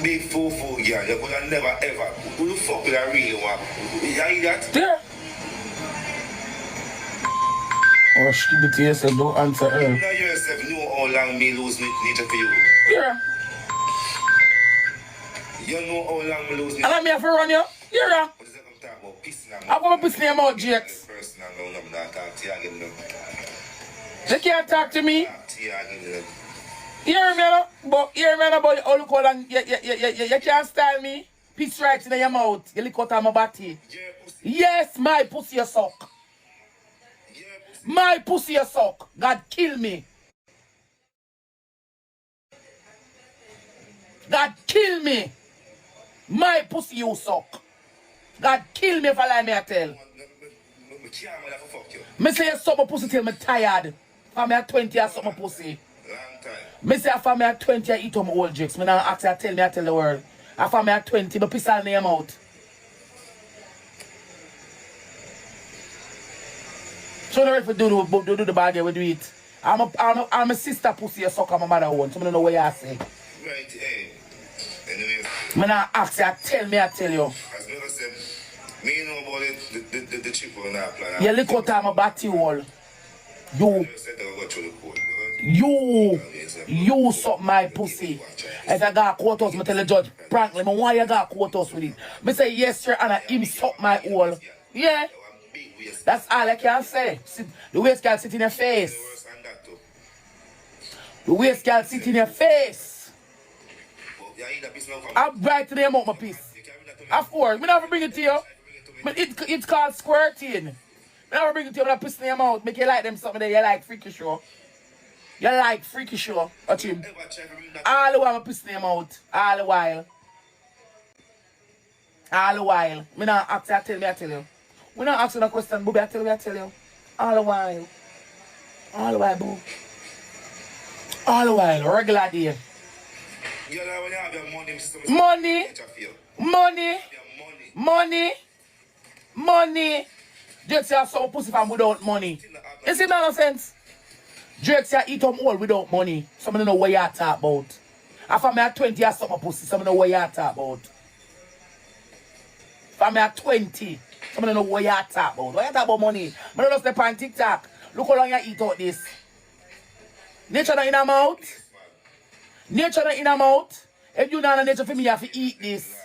Big foo-foo, yeah. You could have never ever. Who the fuck would I really want? You hear that? Yeah. Oh, she keep it to yourself, don't answer her. You know yourself, know how long me lose nature for you. Yeah. You know how long me lose nature. And I'm here for run you. Yeah. What is that I'm talking about? Pissing on me. I'm going to piss name out, Jakes. Personal, no, I'm not talking to you again. They can't talk to me. Talk to you again. Hear me, no? But hear me about all look how you can't style me. Piss right in your mouth. You lick out of my body. Yes, my pussy you suck. My pussy you suck. God kill me. God kill me. My pussy you suck. God kill me if I lie me I tell. Me say you suck my pussy till me tired. For me at 20 I suck my pussy. Me say for me at 20 I eat on my old jokes. Me now ask you tell me I tell the world. For me at 20 me piss all in your mouth. So no if we do the bargain we do it. I'm a sister pussy you suck on my mother one. So I don't know what you say. Right, hey. Anyway. Me now ask you tell me I tell you. As never said, me know about the chip on that plan. You lick out of my body wall. You suck my pussy. If I got quotas, I tell the judge, frankly, why you got quotas with it? I say, yes, sir, and him suck my hole. Yeah. That's all I can say. The waist can sit in your face. The waist can sit in your face. I'm bright to them out my piece. Of course, I never bring it to you. But it's called squirting. I never bring it to you when I piss in your mouth. Make you like them something that you like freaky show. You like freaky show. Watch him. All the while I piss in your mouth. All the while. All the while. Me not ask you, I tell you. We not asking a question, booby, I tell you. All the while. All the while, boo. All the while. Regular day. Money. Drakes are so pussy from without money. You see nonsense? Drakes are eat them all without money. Some don't know what you talk about. After me at 20, I suck my pussy. Some don't know what you talk about. After me at 20, some don't know what you talk about. What you talk about money? I don't step on TikTok. Look how long you eat out this. Nature not in a mouth. Nature not in a mouth. If you not in nature for me, you have to eat this.